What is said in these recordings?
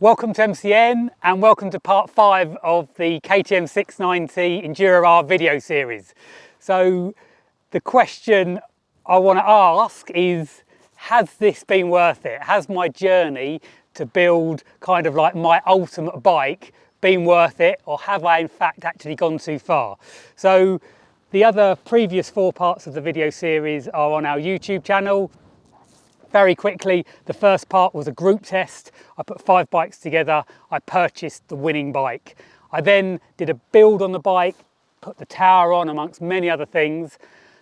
Welcome to MCN and welcome to part 5 of the KTM 690 Enduro R video series. So the question I want to ask is, has this been worth it? Has my journey to build kind of like my ultimate bike been worth it, or have I in fact actually gone too far? So the other previous 4 parts of the video series are on our YouTube channel. Very quickly, the first part was a group test. I put 5 bikes together. I purchased the winning bike. I then did a build on the bike, put the tower on amongst many other things.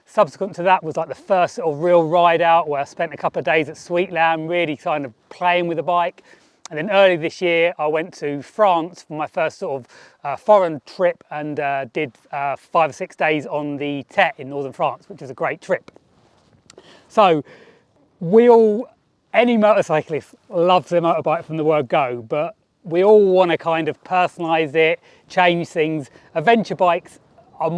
Subsequent to that was like the first sort of real ride out where I spent a couple of days at Sweetland really kind of playing with the bike. And then early this year, I went to France for my first sort of foreign trip and did 5 or 6 days on the Tet in northern France, which was a great trip. So any motorcyclist loves their motorbike from the word go, but we all want to kind of personalize it, change things. Adventure bikes are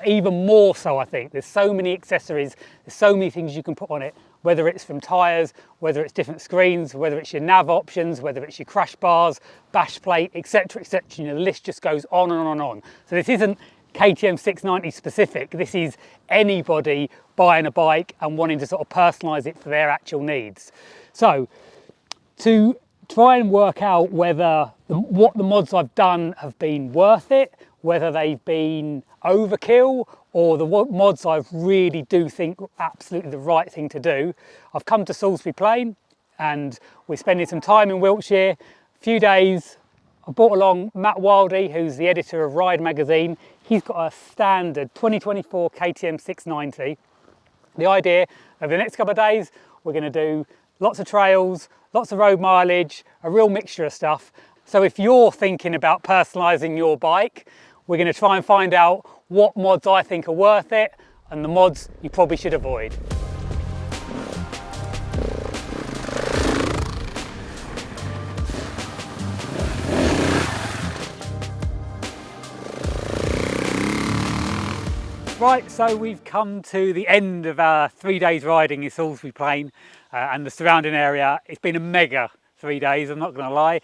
even more so, I think. There's so many accessories, there's so many things you can put on it, whether it's from tires, whether it's different screens, whether it's your nav options, whether it's your crash bars, bash plate, etc, etc. You know, the list just goes on and on and on. So this isn't KTM 690 specific. This is anybody buying a bike and wanting to sort of personalize it for their actual needs. So to try and work out whether what the mods I've done have been worth it, whether they've been overkill, or the mods I really do think are absolutely the right thing to do, I've come to Salisbury Plain and we're spending some time in Wiltshire, a few days. I brought along Matt Wildey, who's the editor of Ride magazine. He's got a standard 2024 KTM 690. The idea over the next couple of days, we're going to do lots of trails, lots of road mileage, a real mixture of stuff. So if you're thinking about personalising your bike, we're going to try and find out what mods I think are worth it and the mods you probably should avoid. Right, so we've come to the end of our 3 days riding in Salisbury Plain and the surrounding area. It's been a mega 3 days, I'm not going to lie.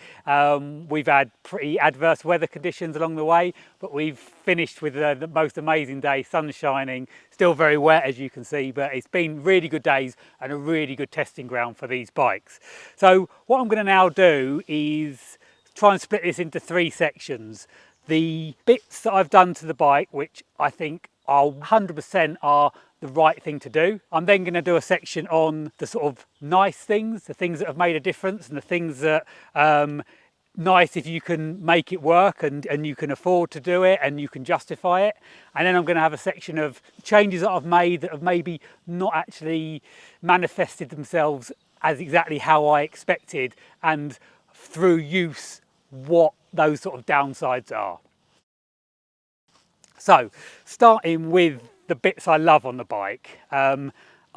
We've had pretty adverse weather conditions along the way, but we've finished with the most amazing day, sun shining, still very wet as you can see, but it's been really good days and a really good testing ground for these bikes. So what I'm going to now do is try and split this into 3 sections. The bits that I've done to the bike, which I think are 100% are the right thing to do. I'm then going to do a section on the sort of nice things, the things that have made a difference and the things that nice if you can make it work and you can afford to do it and you can justify it. And then I'm going to have a section of changes that I've made that have maybe not actually manifested themselves as exactly how I expected, and through use what those sort of downsides are. So starting with the bits I love on the bike, I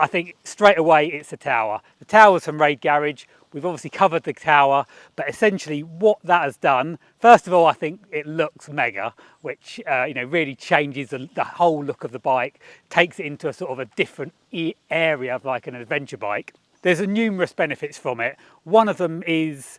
think straight away it's the tower. The tower's from Raid Garage. We've obviously covered the tower, but essentially what that has done, first of all, I think it looks mega, which you know, really changes the whole look of the bike, takes it into a sort of a different area of like an adventure bike. There's numerous benefits from it. One of them is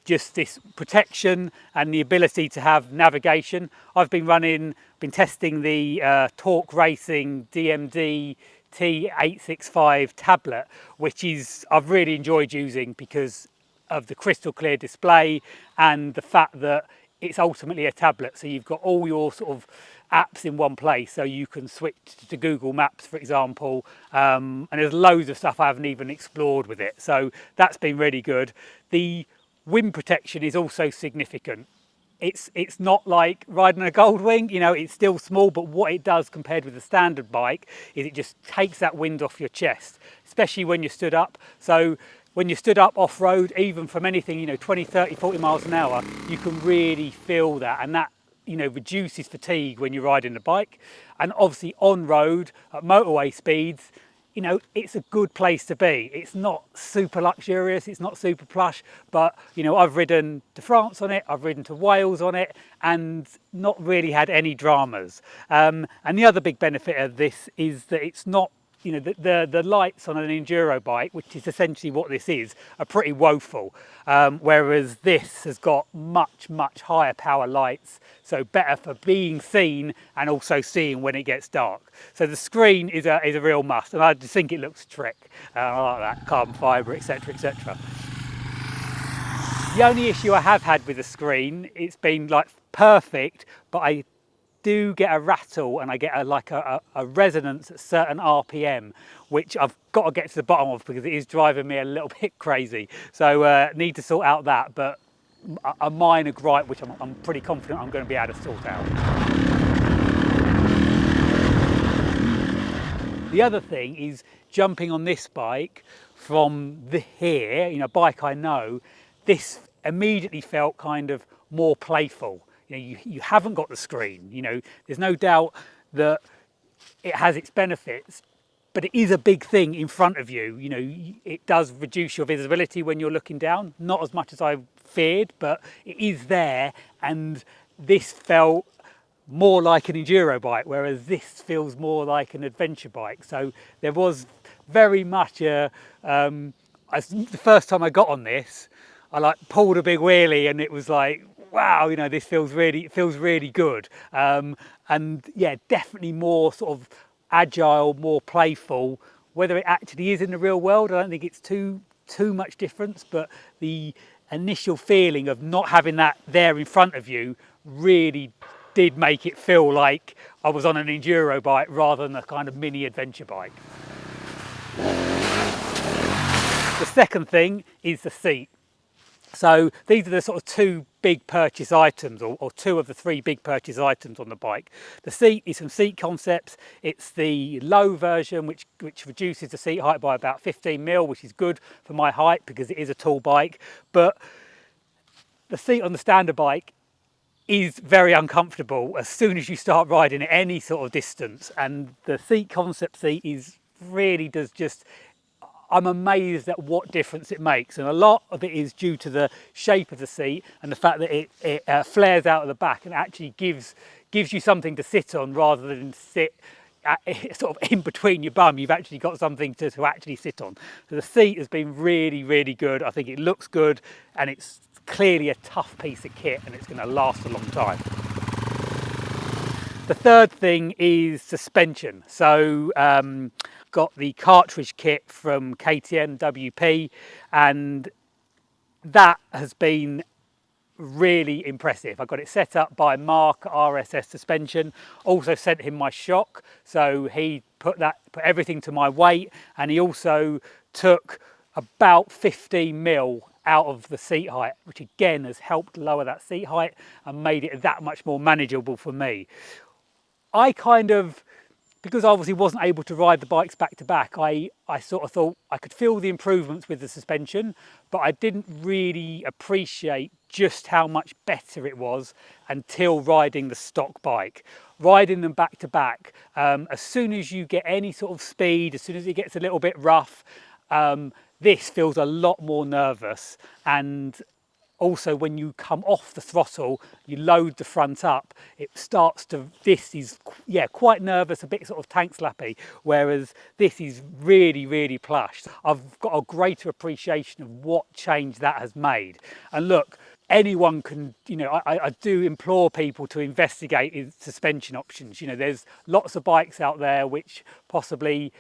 just this protection and the ability to have navigation. I've been testing the Torque Racing DMD T865 tablet, which I've really enjoyed using because of the crystal clear display and the fact that it's ultimately a tablet. So you've got all your sort of apps in one place, so you can switch to Google Maps, for example, and there's loads of stuff I haven't even explored with it. So that's been really good. The wind protection is also significant. It's not like riding a Goldwing, you know, it's still small, but what it does compared with a standard bike is it just takes that wind off your chest, especially when you're stood up. So when you're stood up off-road, even from anything, you know, 20, 30, 40 miles an hour, you can really feel that, and that, you know, reduces fatigue when you're riding the bike. And obviously on road at motorway speeds, you know, it's a good place to be. It's not super luxurious, it's not super plush, but, you know, I've ridden to France on it, I've ridden to Wales on it, and not really had any dramas. And the other big benefit of this is that it's not you know, the lights on an enduro bike, which is essentially what this is, are pretty woeful. Whereas this has got much higher power lights, so better for being seen and also seeing when it gets dark. So the screen is a real must, and I just think it looks trick. I like that, carbon fibre, etc, etc. The only issue I have had with the screen, it's been like perfect, but I do get a rattle and I get a resonance at certain RPM, which I've got to get to the bottom of because it is driving me a little bit crazy. So need to sort out that, but a minor gripe which I'm pretty confident I'm going to be able to sort out. The other thing is jumping on this bike from here, you know, bike I know, this immediately felt kind of more playful. You know, you haven't got the screen, you know, there's no doubt that it has its benefits, but it is a big thing in front of you. You know, it does reduce your visibility when you're looking down, not as much as I feared, but it is there, and this felt more like an enduro bike, whereas this feels more like an adventure bike. So there was very much the first time I got on this, I like pulled a big wheelie and it was like, wow, you know, this feels really good. And yeah, definitely more sort of agile, more playful. Whether it actually is in the real world, I don't think it's too much difference, but the initial feeling of not having that there in front of you really did make it feel like I was on an enduro bike rather than a kind of mini adventure bike. The second thing is the seat. So these are the sort of two big purchase items, or two of the three big purchase items on the bike. The seat is from Seat Concepts. It's the low version, which reduces the seat height by about 15 mil, which is good for my height because it is a tall bike. But the seat on the standard bike is very uncomfortable as soon as you start riding at any sort of distance. And the Seat Concept seat does just, I'm amazed at what difference it makes, and a lot of it is due to the shape of the seat and the fact that it flares out of the back and actually gives you something to sit on rather than sit sort of in between your bum. You've actually got something to actually sit on. So the seat has been really good. I think it looks good, and it's clearly a tough piece of kit, and it's going to last a long time. The third thing is suspension. So got the cartridge kit from KTM WP, and that has been really impressive. I got it set up by Mark RSS Suspension, also sent him my shock, so he put everything to my weight, and he also took about 15 mil out of the seat height, which again has helped lower that seat height and made it that much more manageable for me. I kind of, because I obviously wasn't able to ride the bikes back to back, I sort of thought I could feel the improvements with the suspension, but I didn't really appreciate just how much better it was until riding the stock bike. Riding them back to back, as soon as you get any sort of speed, as soon as it gets a little bit rough, this feels a lot more nervous. And also when you come off the throttle, you load the front up, this is quite nervous, a bit sort of tank slappy, whereas this is really plush. I've got a greater appreciation of what change that has made. And look, anyone can, you know, I do implore people to investigate suspension options. You know, there's lots of bikes out there which possibly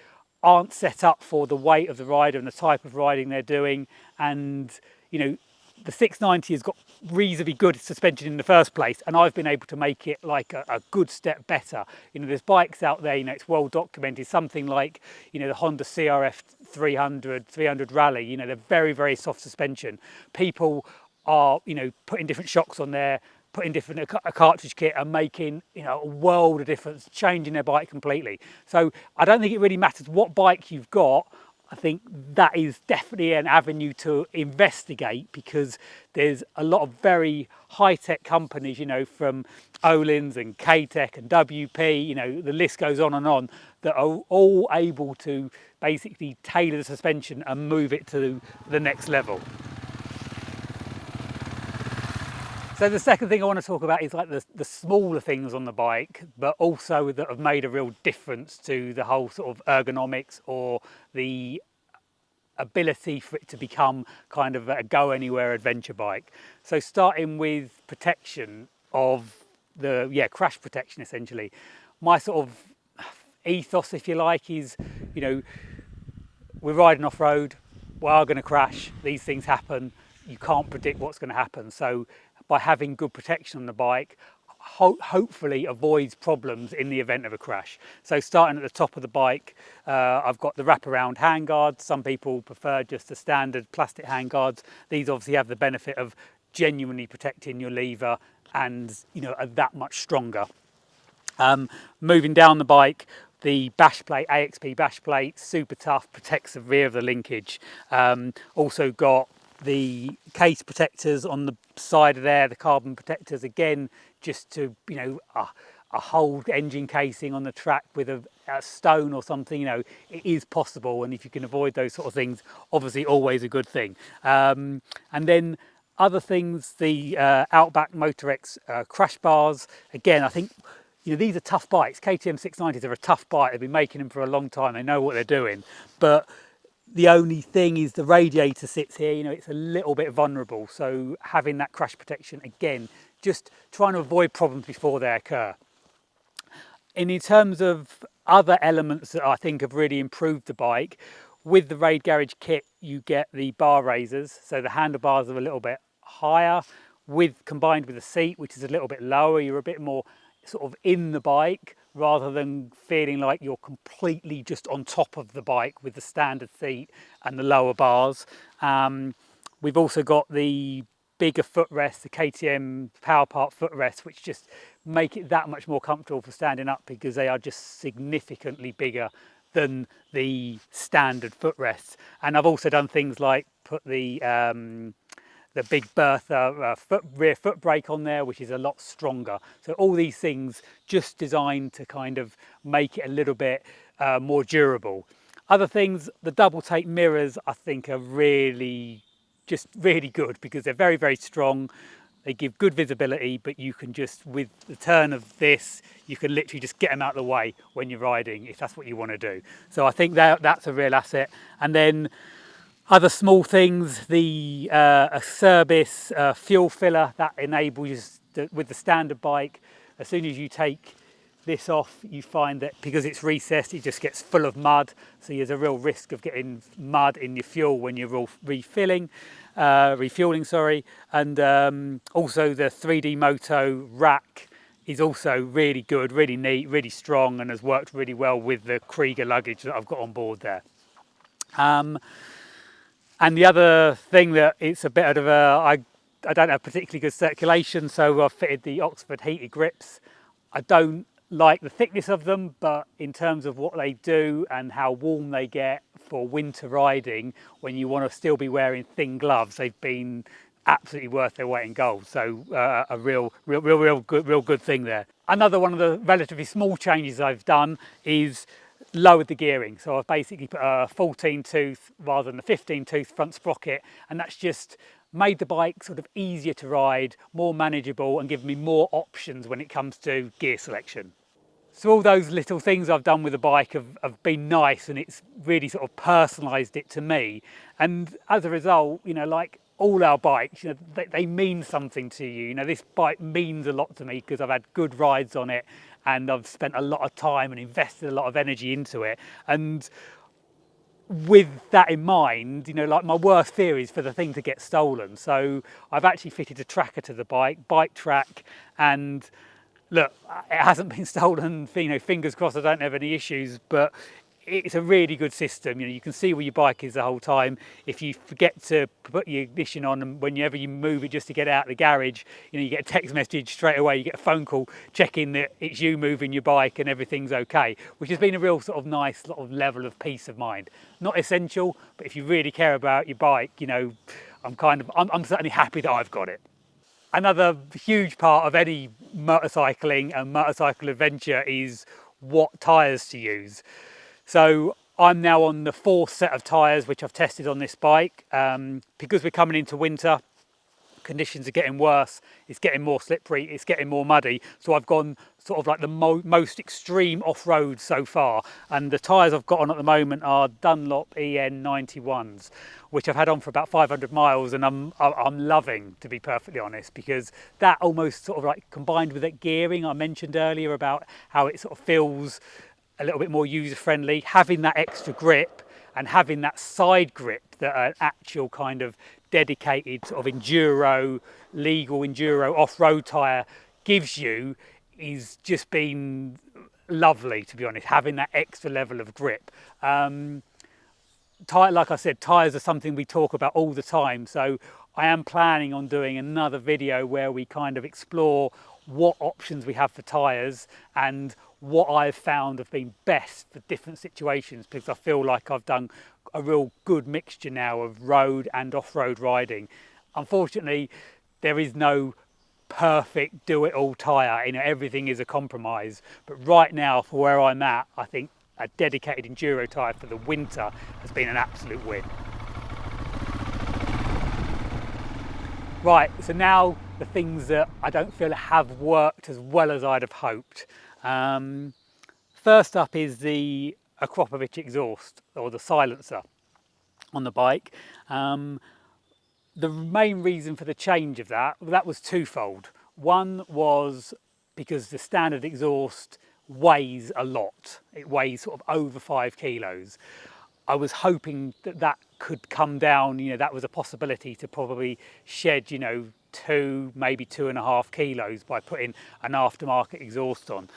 aren't set up for the weight of the rider and the type of riding they're doing, and you know, the 690 has got reasonably good suspension in the first place, and I've been able to make it like a good step better. You know, there's bikes out there, you know, it's well documented, something like, you know, the Honda CRF 300 Rally, you know, they're very soft suspension. People are, you know, putting different shocks on there, putting a cartridge kit and making, you know, a world of difference, changing their bike completely. So I don't think it really matters what bike you've got. I think that is definitely an avenue to investigate, because there's a lot of very high-tech companies, you know, from Öhlins and K-Tech and WP, you know, the list goes on, that are all able to basically tailor the suspension and move it to the next level. So the second thing I want to talk about is like the smaller things on the bike, but also that have made a real difference to the whole sort of ergonomics or the ability for it to become kind of a go anywhere adventure bike. So starting with protection of crash protection essentially. My sort of ethos, if you like, is, you know, we're riding off road, we are going to crash, these things happen, you can't predict what's going to happen. So by having good protection on the bike, hopefully avoids problems in the event of a crash. So starting at the top of the bike, I've got the wraparound handguards. Some people prefer just the standard plastic handguards. These obviously have the benefit of genuinely protecting your lever and, you know, are that much stronger. Moving down the bike, the bash plate, AXP bash plate, super tough, protects the rear of the linkage. Also got the case protectors on the side of there, the carbon protectors, again, just to, you know, a hold engine casing on the track with a stone or something, you know, it is possible. And if you can avoid those sort of things, obviously always a good thing. And then other things, the Outback Motor-X crash bars, again, I think, you know, these are tough bikes. KTM 690s are a tough bike. They've been making them for a long time. They know what they're doing. But the only thing is the radiator sits here, you know, it's a little bit vulnerable. So having that crash protection, again, just trying to avoid problems before they occur. And in terms of other elements that I think have really improved the bike, with the Raid Garage kit, you get the bar raisers. So the handlebars are a little bit higher, combined with the seat, which is a little bit lower. You're a bit more sort of in the bike rather than feeling like you're completely just on top of the bike with the standard seat and the lower bars. We've also got the bigger footrest, the KTM Power Part footrest, which just make it that much more comfortable for standing up because they are just significantly bigger than the standard footrests. And I've also done things like put the big Bertha rear foot brake on there, which is a lot stronger. So all these things just designed to kind of make it a little bit more durable. Other things, the double take mirrors, I think are really good because they're very, very strong. They give good visibility, but you can just, with the turn of this, you can literally just get them out of the way when you're riding, if that's what you want to do. So I think that's a real asset. And then other small things, the Acerbis fuel filler, that enables, with the standard bike, as soon as you take this off, you find that because it's recessed, it just gets full of mud. So there's a real risk of getting mud in your fuel when you're refueling. And also the 3D Moto rack is also really good, really neat, really strong, and has worked really well with the Krieger luggage that I've got on board there. And the other thing that it's a bit of I don't have particularly good circulation, so I've fitted the Oxford heated grips. I don't like the thickness of them, but in terms of what they do and how warm they get for winter riding, when you want to still be wearing thin gloves, they've been absolutely worth their weight in gold. So a real good thing there. Another one of the relatively small changes I've done is lowered the gearing. So I've basically put a 14 tooth rather than the 15 tooth front sprocket, and that's just made the bike sort of easier to ride, more manageable, and given me more options when it comes to gear selection. So all those little things I've done with the bike have been nice, and it's really sort of personalised it to me. And as a result, you know, like all our bikes, you know, they mean something to you. You know, this bike means a lot to me because I've had good rides on it and I've spent a lot of time and invested a lot of energy into it. And with that in mind, you know, like my worst fear is for the thing to get stolen. So I've actually fitted a tracker to the bike track, and look, it hasn't been stolen, you know, fingers crossed I don't have any issues, but it's a really good system. You know, you can see where your bike is the whole time. If you forget to put your ignition on, and whenever you move it just to get out of the garage, you know, you get a text message straight away, you get a phone call checking that it's you moving your bike and everything's okay, which has been a real sort of nice sort of level of peace of mind. Not essential, but if you really care about your bike, you know, I'm certainly happy that I've got it. Another huge part of any motorcycling and motorcycle adventure is what tyres to use. So I'm now on the fourth set of tyres which I've tested on this bike. Because we're coming into winter, conditions are getting worse, it's getting more slippery, it's getting more muddy. So I've gone sort of like the most extreme off-road so far, and the tyres I've got on at the moment are Dunlop EN 91s, which I've had on for about 500 miles, and I'm loving, to be perfectly honest, because that almost sort of like combined with that gearing I mentioned earlier about how it sort of feels a little bit more user-friendly, having that extra grip and having that side grip that an actual kind of dedicated sort of legal enduro off-road tyre gives you is just been lovely, to be honest, having that extra level of grip. Like I said, tyres are something we talk about all the time, so I am planning on doing another video where we kind of explore what options we have for tyres and what I've found have been best for different situations, because I feel like I've done a real good mixture now of road and off-road riding. Unfortunately, there is no perfect do-it-all tyre, everything is a compromise, but right now for where I'm at, I think a dedicated enduro tyre for the winter has been an absolute win. Right, so now the things that I don't feel have worked as well as I'd have hoped. First up is the Akropovich exhaust, or the silencer on the bike. The main reason for the change of that was twofold. One was because the standard exhaust weighs a lot. It weighs sort of over 5 kilos. I was hoping that that could come down, that was a possibility to probably shed, 2, maybe 2.5 kilos by putting an aftermarket exhaust on.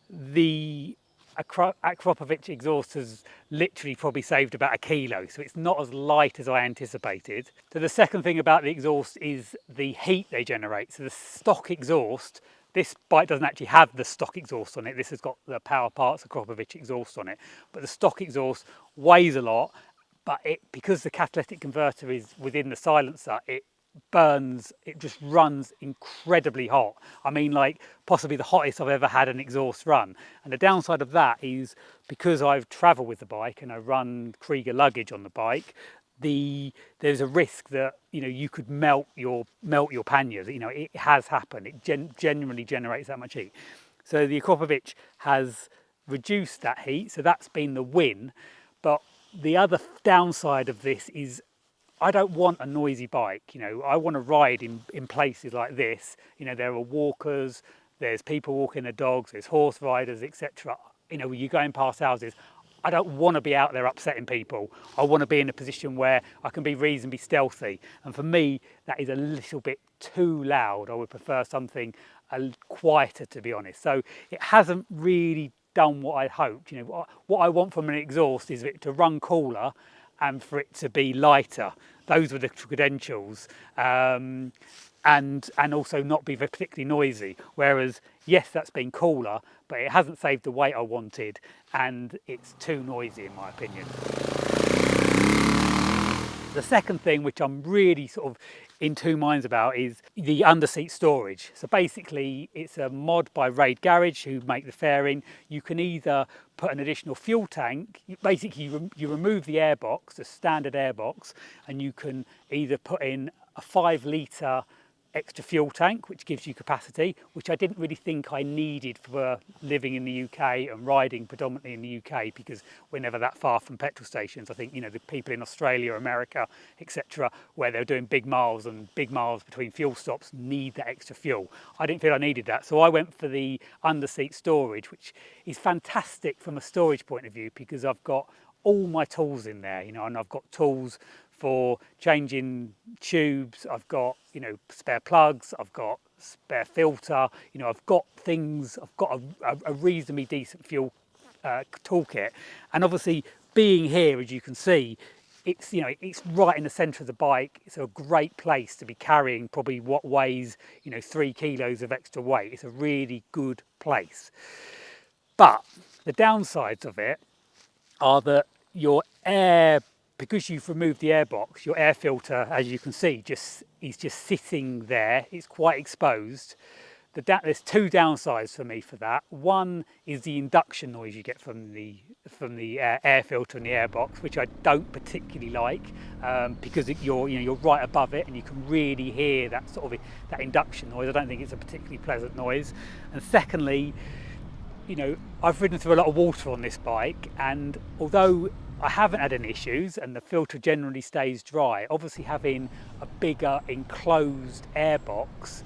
The Akropovich exhaust has literally probably saved about 1 kilo, so it's not as light as I anticipated. So the second thing about the exhaust is the heat they generate. So the stock exhaust, this bike doesn't actually have the stock exhaust on it. This has got the Power Parts Akropovich exhaust on it. But the stock exhaust weighs a lot, but because the catalytic converter is within the silencer, it burns, it just runs incredibly hot. I mean, like possibly the hottest I've ever had an exhaust run. And the downside of that is because I've travelled with the bike and I run Krieger luggage on the bike, there's a risk that you could melt your panniers. It has happened. It generally generates that much heat. So the Akropovich has reduced that heat, so that's been the win. But the other downside of this is I don't want a noisy bike. I want to ride in places like this. There are walkers, there's people walking their dogs, there's horse riders, etc. You're going past houses. I don't want to be out there upsetting people. I want to be in a position where I can be reasonably stealthy. And for me, that is a little bit too loud. I would prefer something quieter, to be honest. So it hasn't really done what I hoped. What I want from an exhaust is it to run cooler and for it to be lighter. Those were the credentials. And also not be particularly noisy. Whereas, yes, that's been cooler, but it hasn't saved the weight I wanted, and it's too noisy in my opinion. The second thing, which I'm really sort of in two minds about, is the underseat storage. So basically it's a mod by Raid Garage, who make the fairing. You can either put an additional fuel tank, basically you remove the airbox, the standard airbox, and you can either put in a 5 litre extra fuel tank, which gives you capacity, which I didn't really think I needed for living in the UK and riding predominantly in the UK, because we're never that far from petrol stations. I think the people in Australia, America, etc., where they're doing big miles between fuel stops, need that extra fuel. I didn't feel I needed that, so I went for the underseat storage, which is fantastic from a storage point of view, because I've got all my tools in there, and I've got tools for changing tubes, I've got spare plugs, I've got spare filter, I've got things, I've got a reasonably decent fuel toolkit. And obviously being here, as you can see, it's it's right in the centre of the bike. It's a great place to be carrying probably what weighs 3 kilos of extra weight. It's a really good place. But the downsides of it are that your air, because you've removed the airbox, your air filter, as you can see, is just sitting there. It's quite exposed. there's two downsides for me for that. One is the induction noise you get from the air filter and the airbox, which I don't particularly like, because you're right above it and you can really hear that sort of that induction noise. I don't think it's a particularly pleasant noise. And secondly, I've ridden through a lot of water on this bike, and although I haven't had any issues and the filter generally stays dry, obviously having a bigger enclosed airbox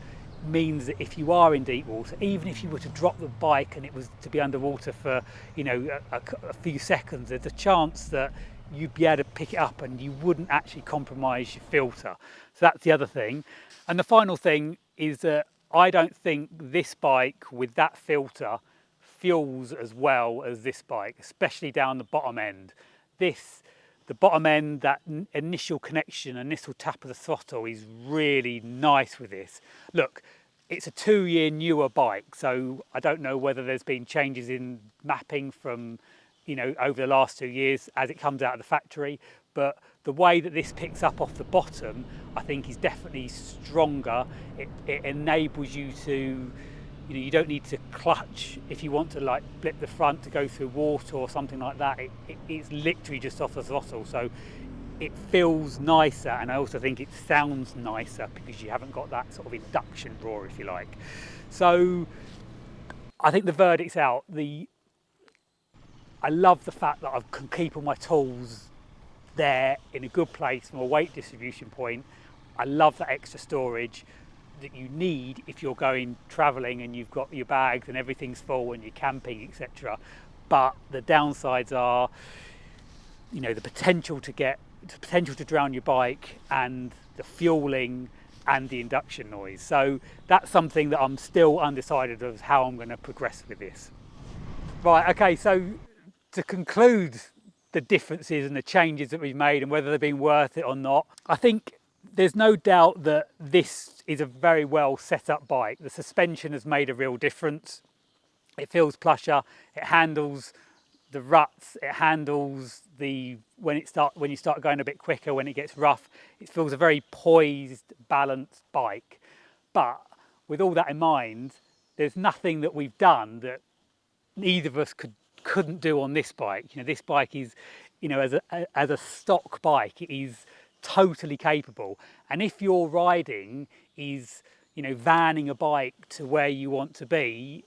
means that if you are in deep water, even if you were to drop the bike and it was to be underwater for a few seconds, there's a chance that you'd be able to pick it up and you wouldn't actually compromise your filter. So that's the other thing. And the final thing is that I don't think this bike with that filter fuels as well as this bike, especially down the bottom end. The bottom end, that initial connection, initial tap of the throttle is really nice with this. Look, it's a 2-year newer bike, so I don't know whether there's been changes in mapping from, over the last 2 years as it comes out of the factory, but the way that this picks up off the bottom, I think is definitely stronger. It enables you to, you don't need to clutch if you want to like blip the front to go through water or something like that. It's literally just off the throttle, so it feels nicer, and I also think it sounds nicer because you haven't got that sort of induction roar, if you like. So I think the verdict's out. I love the fact that I can keep all my tools there in a good place from a weight distribution point. I love that extra storage that you need if you're going traveling and you've got your bags and everything's full and you're camping, etc. But the downsides are, the potential to drown your bike and the fueling and the induction noise. So that's something that I'm still undecided of how I'm going to progress with this. Right, okay, so to conclude the differences and the changes that we've made and whether they've been worth it or not, I think there's no doubt that this is a very well set up bike. The suspension has made a real difference. It feels plusher, it handles the ruts, it handles when you start going a bit quicker, when it gets rough, it feels a very poised, balanced bike. But with all that in mind, there's nothing that we've done that neither of us couldn't do on this bike. This bike is, as a stock bike, it is totally capable. And if your riding is, vanning a bike to where you want to be,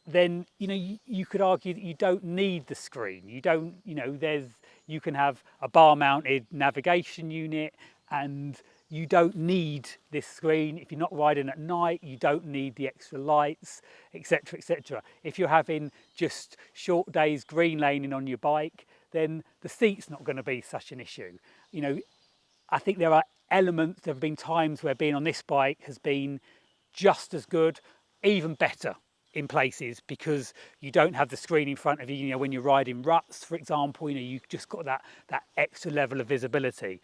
then you could argue that you don't need the screen. You can have a bar mounted navigation unit, and you don't need this screen. If you're not riding at night, you don't need the extra lights, etc., etc. If you're having just short days green laning on your bike, then the seat's not going to be such an issue. I think there are elements, there have been times where being on this bike has been just as good, even better in places, because you don't have the screen in front of you. When you're riding ruts, for example, you've just got that extra level of visibility.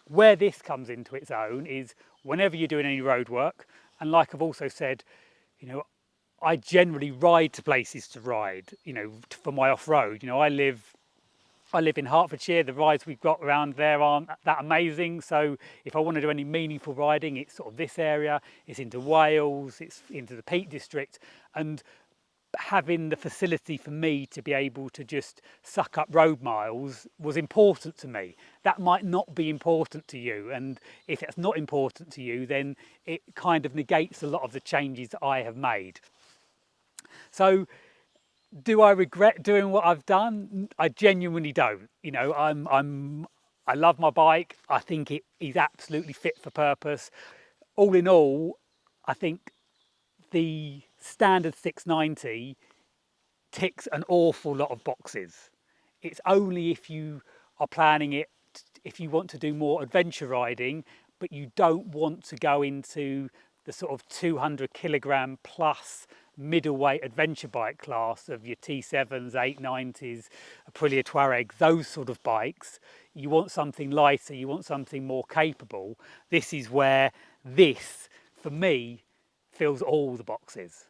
Where this comes into its own is whenever you're doing any road work, and like I've also said, I generally ride to places to ride, for my off-road. I live in Hertfordshire. The rides we've got around there aren't that amazing. So if I want to do any meaningful riding, it's sort of this area, it's into Wales, it's into the Peak District. And having the facility for me to be able to just suck up road miles was important to me. That might not be important to you. And if it's not important to you, then it kind of negates a lot of the changes that I have made. So, do I regret doing what I've done? I genuinely don't. I love my bike. I think it is absolutely fit for purpose. All in all, I think the standard 690 ticks an awful lot of boxes. It's only if you are planning it, if you want to do more adventure riding, but you don't want to go into the sort of 200 kilogram plus middleweight adventure bike class of your T7s, 890s, Aprilia Touareg, those sort of bikes. You want something lighter, you want something more capable. This is where this, for me, fills all the boxes.